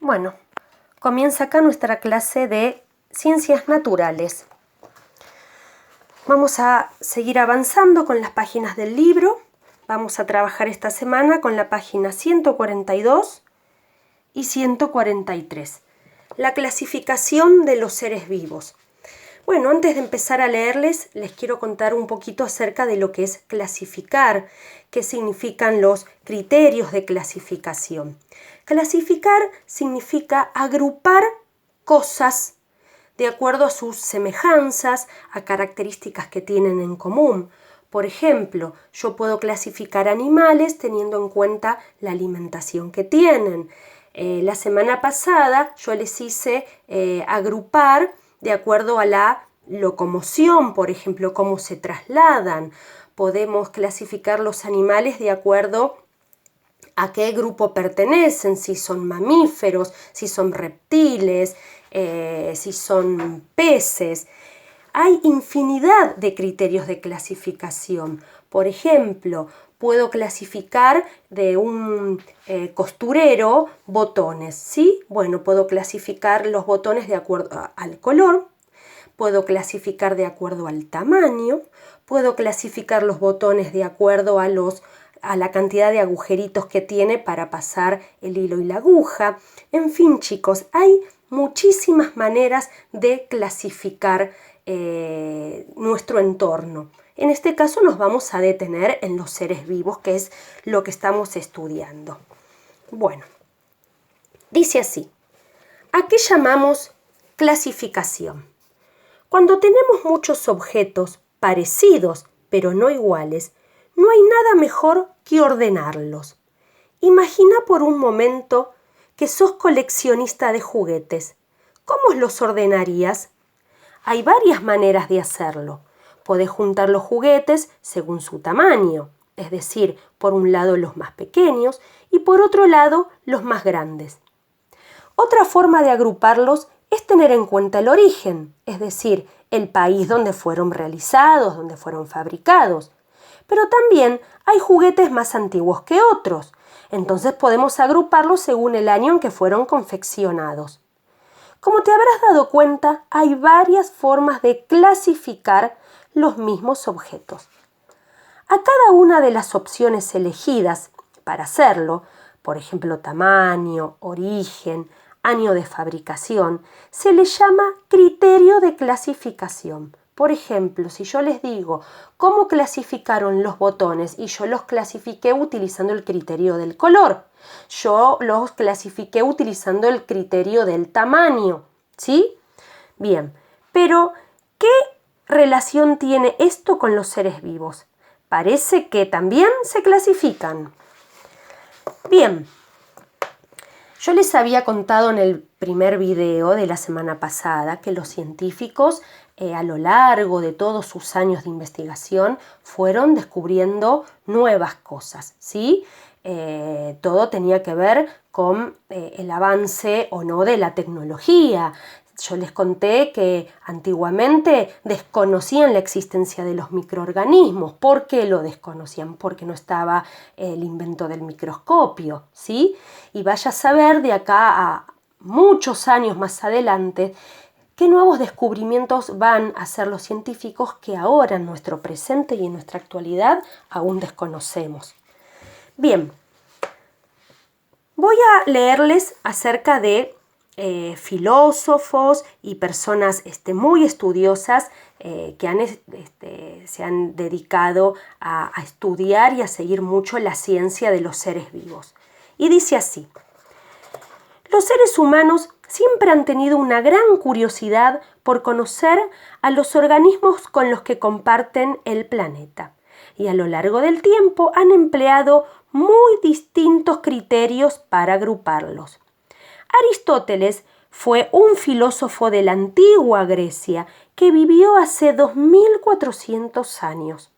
Bueno, comienza acá nuestra clase de Ciencias Naturales. Vamos a seguir avanzando con las páginas del libro. Vamos a trabajar esta semana con la página 142 y 143. La clasificación de los seres vivos. Bueno, antes de empezar a leerles, les quiero contar un poquito acerca de lo que es clasificar, qué significan los criterios de clasificación. Clasificar significa agrupar cosas de acuerdo a sus semejanzas, a características que tienen en común. Por ejemplo, yo puedo clasificar animales teniendo en cuenta la alimentación que tienen. La semana pasada yo les hice agrupar de acuerdo a la locomoción, por ejemplo, cómo se trasladan. Podemos clasificar los animales de acuerdo a qué grupo pertenecen, si son mamíferos, si son reptiles, si son peces. Hay infinidad de criterios de clasificación. Por ejemplo, puedo clasificar de un costurero botones, ¿sí? Bueno, puedo clasificar los botones de acuerdo al color, puedo clasificar de acuerdo al tamaño, puedo clasificar los botones de acuerdo a la cantidad de agujeritos que tiene para pasar el hilo y la aguja. En fin, chicos, hay muchísimas maneras de clasificar nuestro entorno. En este caso nos vamos a detener en los seres vivos, que es lo que estamos estudiando. Bueno, dice así: ¿a qué llamamos clasificación? Cuando tenemos muchos objetos parecidos pero no iguales, no hay nada mejor que ordenarlos. Imagina por un momento que sos coleccionista de juguetes. ¿Cómo los ordenarías? Hay varias maneras de hacerlo. Podés juntar los juguetes según su tamaño, es decir, por un lado los más pequeños y por otro lado los más grandes. Otra forma de agruparlos es tener en cuenta el origen, es decir, el país donde fueron realizados, donde fueron fabricados. Pero también hay juguetes más antiguos que otros, entonces podemos agruparlos según el año en que fueron confeccionados. Como te habrás dado cuenta, hay varias formas de clasificar los mismos objetos. A cada una de las opciones elegidas para hacerlo, por ejemplo, tamaño, origen, año de fabricación, se le llama criterio de clasificación. Por ejemplo, si yo les digo cómo clasificaron los botones y yo los clasifiqué utilizando el criterio del color, yo los clasifiqué utilizando el criterio del tamaño, ¿sí? Bien, pero ¿qué relación tiene esto con los seres vivos? Parece que también se clasifican. Bien, yo les había contado en el primer video de la semana pasada que los científicos a lo largo de todos sus años de investigación fueron descubriendo nuevas cosas, ¿sí? Todo tenía que ver con el avance o no de la tecnología. Yo les conté que antiguamente desconocían la existencia de los microorganismos. ¿Por qué lo desconocían? Porque no estaba el invento del microscopio, ¿sí? Y vaya a saber de acá a muchos años más adelante qué nuevos descubrimientos van a hacer los científicos que ahora en nuestro presente y en nuestra actualidad aún desconocemos. Bien, voy a leerles acerca de filósofos y personas muy estudiosas que se han dedicado a estudiar y a seguir mucho la ciencia de los seres vivos. Y dice así: los seres humanos siempre han tenido una gran curiosidad por conocer a los organismos con los que comparten el planeta, y a lo largo del tiempo han empleado muy distintos criterios para agruparlos. Aristóteles fue un filósofo de la antigua Grecia que vivió hace 2400 años.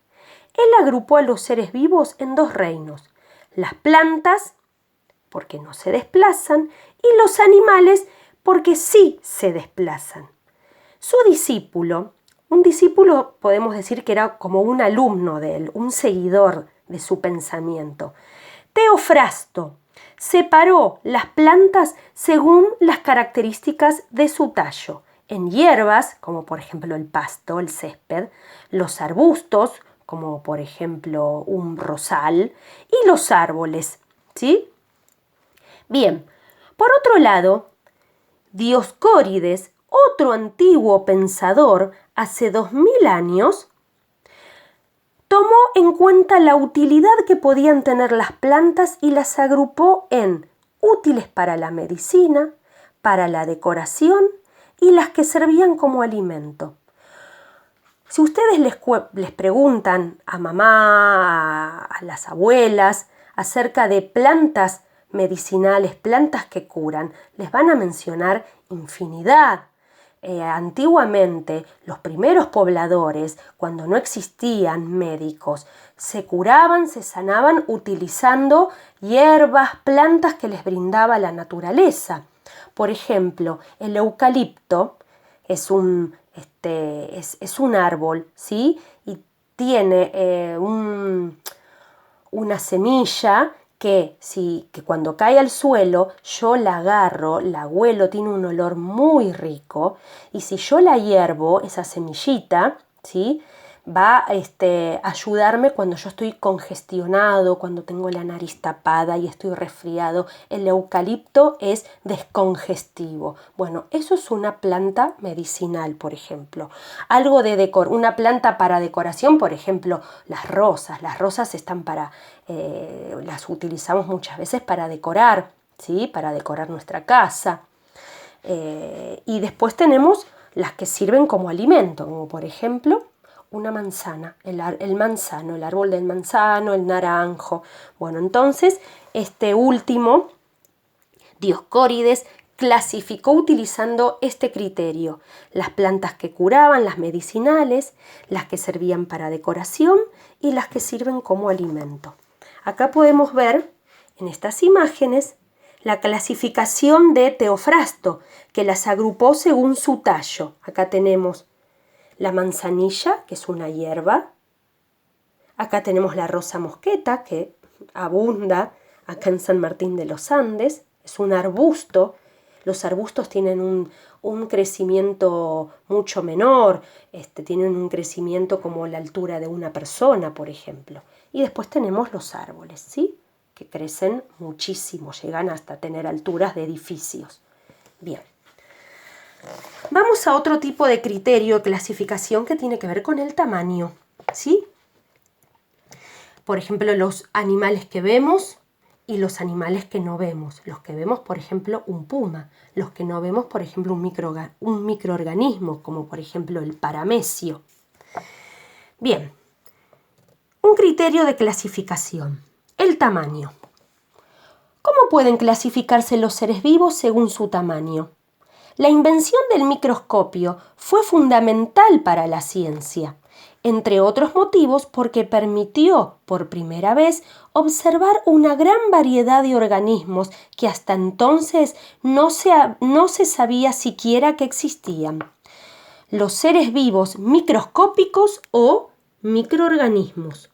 Él agrupó a los seres vivos en dos reinos: las plantas, porque no se desplazan, y los animales, porque sí se desplazan. Su discípulo, un discípulo podemos decir que era como un alumno de él, un seguidor de su pensamiento, Teofrasto, separó las plantas según las características de su tallo. En hierbas, como por ejemplo el pasto, el césped, los arbustos, como por ejemplo un rosal, y los árboles, ¿sí? Bien, por otro lado, Dioscórides, otro antiguo pensador, hace 2000 años, tomó en cuenta la utilidad que podían tener las plantas y las agrupó en útiles para la medicina, para la decoración y las que servían como alimento. Si ustedes les preguntan a mamá, a las abuelas, acerca de plantas medicinales, plantas que curan, les van a mencionar infinidad. Antiguamente, los primeros pobladores, cuando no existían médicos, se curaban, se sanaban utilizando hierbas, plantas que les brindaba la naturaleza. Por ejemplo, el eucalipto es un árbol, ¿sí? Y tiene una semilla que cuando cae al suelo yo la agarro, la huelo, tiene un olor muy rico, y si yo la hiervo, esa semillita, ¿sí?, va a ayudarme cuando yo estoy congestionado, cuando tengo la nariz tapada y estoy resfriado. El eucalipto es descongestivo. Bueno, eso es una planta medicinal, por ejemplo. Algo de una planta para decoración, por ejemplo, las rosas. Las rosas están las utilizamos muchas veces para decorar, ¿sí?, para decorar nuestra casa. Y después tenemos las que sirven como alimento, como por ejemplo una manzana, el manzano, el árbol del manzano, el naranjo. Bueno, entonces este último, Dioscórides, clasificó utilizando este criterio: las plantas que curaban, las medicinales, las que servían para decoración y las que sirven como alimento. Acá podemos ver en estas imágenes la clasificación de Teofrasto, que las agrupó según su tallo. Acá tenemos la manzanilla, que es una hierba. Acá tenemos la rosa mosqueta, que abunda acá en San Martín de los Andes. Es un arbusto. Los arbustos tienen un crecimiento mucho menor, tienen un crecimiento como la altura de una persona, por ejemplo. Y después tenemos los árboles, ¿sí?, que crecen muchísimo, llegan hasta tener alturas de edificios. Bien. Vamos a otro tipo de criterio de clasificación que tiene que ver con el tamaño, ¿sí? Por ejemplo, los animales que vemos y los animales que no vemos. Los que vemos, por ejemplo, un puma. Los que no vemos, por ejemplo, un microorganismo, como por ejemplo el paramecio. Bien, un criterio de clasificación: el tamaño. ¿Cómo pueden clasificarse los seres vivos según su tamaño? La invención del microscopio fue fundamental para la ciencia, entre otros motivos porque permitió por primera vez observar una gran variedad de organismos que hasta entonces no se sabía siquiera que existían. Los seres vivos microscópicos o microorganismos.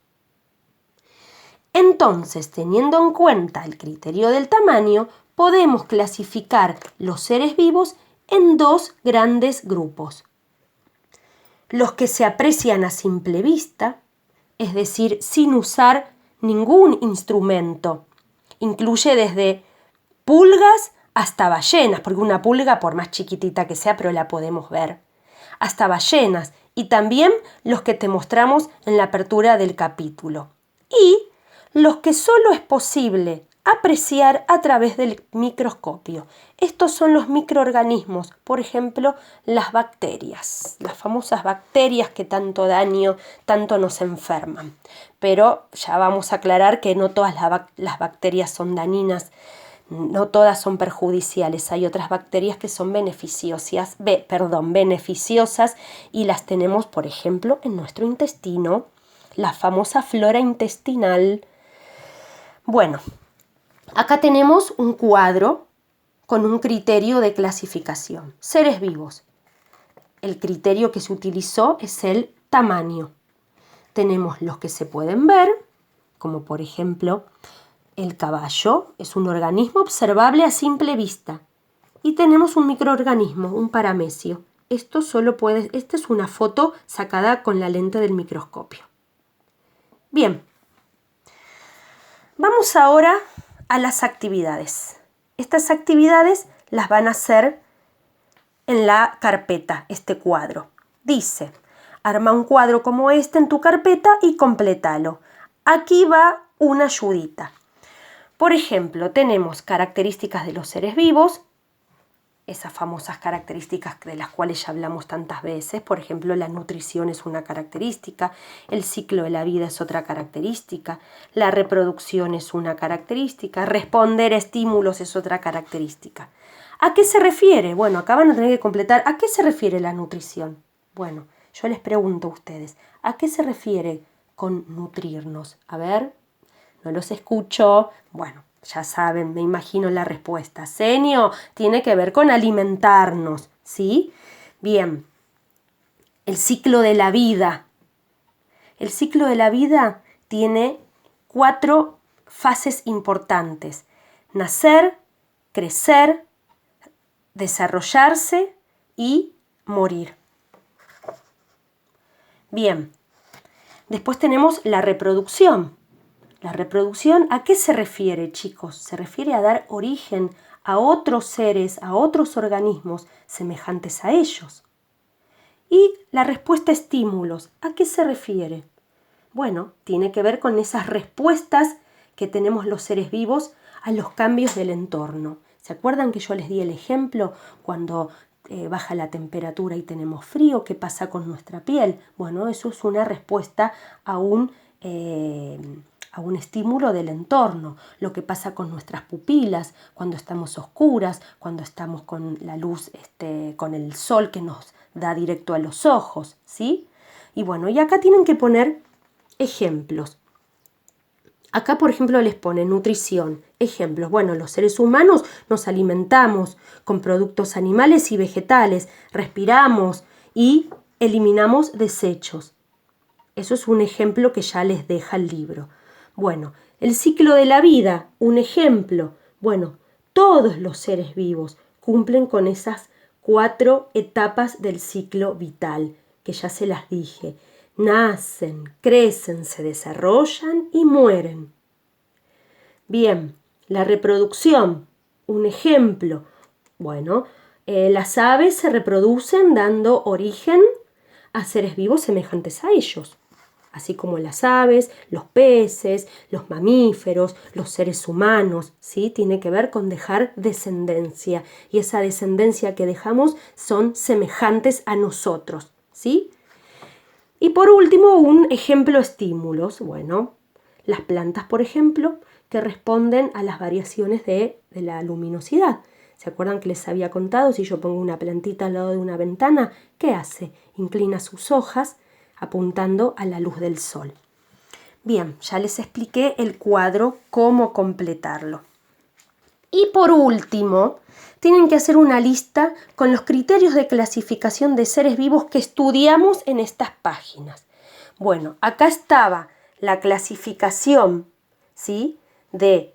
Entonces, teniendo en cuenta el criterio del tamaño, podemos clasificar los seres vivos en dos grandes grupos: los que se aprecian a simple vista, es decir, sin usar ningún instrumento. Incluye desde pulgas hasta ballenas, porque una pulga, por más chiquitita que sea, pero la podemos ver, hasta ballenas, y también los que te mostramos en la apertura del capítulo. Y los que solo es posible apreciar a través del microscopio. Estos son los microorganismos, por ejemplo, las bacterias, las famosas bacterias que tanto daño, tanto nos enferman. Pero ya vamos a aclarar que no todas las bacterias son dañinas, no todas son perjudiciales. Hay otras bacterias que son beneficiosas, y las tenemos, por ejemplo, en nuestro intestino, la famosa flora intestinal. Bueno, acá tenemos un cuadro con un criterio de clasificación. Seres vivos. El criterio que se utilizó es el tamaño. Tenemos los que se pueden ver, como por ejemplo El caballo es un organismo observable a simple vista. Y tenemos un microorganismo, un paramecio. Esta es una foto sacada con la lente del microscopio. Bien, vamos ahora a las actividades. Estas actividades las van a hacer en la carpeta, este cuadro. Dice, arma un cuadro como este en tu carpeta y complétalo. Aquí va una ayudita. Por ejemplo, tenemos características de los seres vivos, esas famosas características de las cuales ya hablamos tantas veces. Por ejemplo, la nutrición es una característica, el ciclo de la vida es otra característica, la reproducción es una característica, responder a estímulos es otra característica. ¿A qué se refiere? Bueno, acá van a tener que completar. ¿A qué se refiere la nutrición? Bueno, yo les pregunto a ustedes, ¿a qué se refiere con nutrirnos? A ver, no los escucho. Bueno, ya saben, me imagino la respuesta. Senio, tiene que ver con alimentarnos, ¿sí? Bien, el ciclo de la vida. El ciclo de la vida tiene 4 fases importantes. Nacer, crecer, desarrollarse y morir. Bien, después tenemos la reproducción. La reproducción, ¿a qué se refiere, chicos? Se refiere a dar origen a otros seres, a otros organismos semejantes a ellos. Y la respuesta a estímulos, ¿a qué se refiere? Bueno, tiene que ver con esas respuestas que tenemos los seres vivos a los cambios del entorno. ¿Se acuerdan que yo les di el ejemplo cuando baja la temperatura y tenemos frío? ¿Qué pasa con nuestra piel? Bueno, eso es una respuesta a un estímulo del entorno. Lo que pasa con nuestras pupilas cuando estamos oscuras, cuando estamos con la luz, con el sol que nos da directo a los ojos, ¿sí? Y bueno, y acá tienen que poner ejemplos. Acá, por ejemplo, les pone nutrición. Ejemplos. Bueno, los seres humanos nos alimentamos con productos animales y vegetales, respiramos y eliminamos desechos. Eso es un ejemplo que ya les deja el libro. Bueno, el ciclo de la vida, un ejemplo. Bueno, todos los seres vivos cumplen con esas 4 etapas del ciclo vital, que ya se las dije. Nacen, crecen, se desarrollan y mueren. Bien, la reproducción, un ejemplo. Bueno, las aves se reproducen dando origen a seres vivos semejantes a ellos, así como las aves, los peces, los mamíferos, los seres humanos, ¿sí? Tiene que ver con dejar descendencia, y esa descendencia que dejamos son semejantes a nosotros, ¿sí? Y por último, un ejemplo estímulos. Bueno, las plantas, por ejemplo, que responden a las variaciones de la luminosidad. ¿Se acuerdan que les había contado? Si yo pongo una plantita al lado de una ventana, ¿qué hace? Inclina sus hojas apuntando a la luz del sol. Bien, ya les expliqué el cuadro, cómo completarlo. Y por último, tienen que hacer una lista con los criterios de clasificación de seres vivos que estudiamos en estas páginas. Bueno, acá estaba la clasificación, ¿sí?, de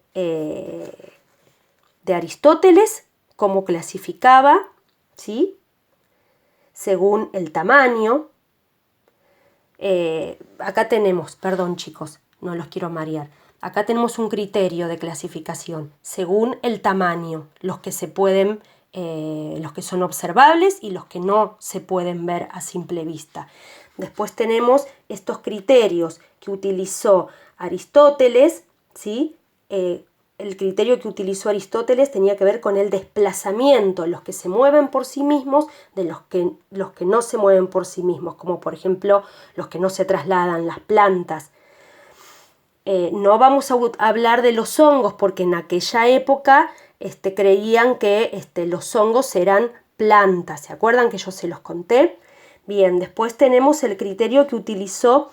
Aristóteles, cómo clasificaba, ¿sí?, según el tamaño. Acá tenemos, perdón chicos, no los quiero marear. Acá tenemos un criterio de clasificación según el tamaño, los que son observables y los que no se pueden ver a simple vista. Después tenemos estos criterios que utilizó Aristóteles, ¿sí? El criterio que utilizó Aristóteles tenía que ver con el desplazamiento, los que se mueven por sí mismos de los que no se mueven por sí mismos, como por ejemplo los que no se trasladan, las plantas. No vamos a hablar de los hongos porque en aquella época creían que los hongos eran plantas. ¿Se acuerdan que yo se los conté? Bien, después tenemos el criterio que utilizó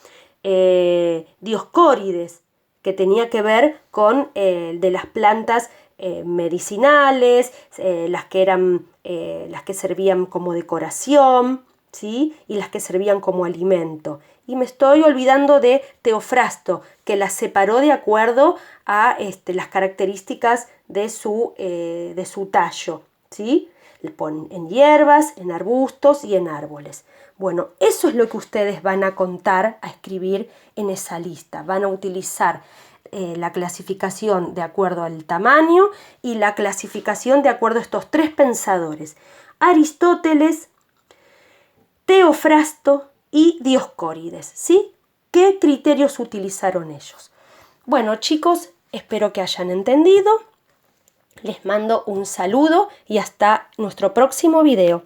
Dioscórides, que tenía que ver con de las plantas medicinales, las que servían como decoración, ¿sí? Y las que servían como alimento. Y me estoy olvidando de Teofrasto, que las separó de acuerdo a las características de su tallo, ¿sí? Le ponen en hierbas, en arbustos y en árboles. Bueno, eso es lo que ustedes van a contar, a escribir en esa lista. Van a utilizar la clasificación de acuerdo al tamaño y la clasificación de acuerdo a estos tres pensadores: Aristóteles, Teofrasto y Dioscórides, ¿sí? ¿Qué criterios utilizaron ellos? Bueno, chicos, espero que hayan entendido. Les mando un saludo y hasta nuestro próximo video.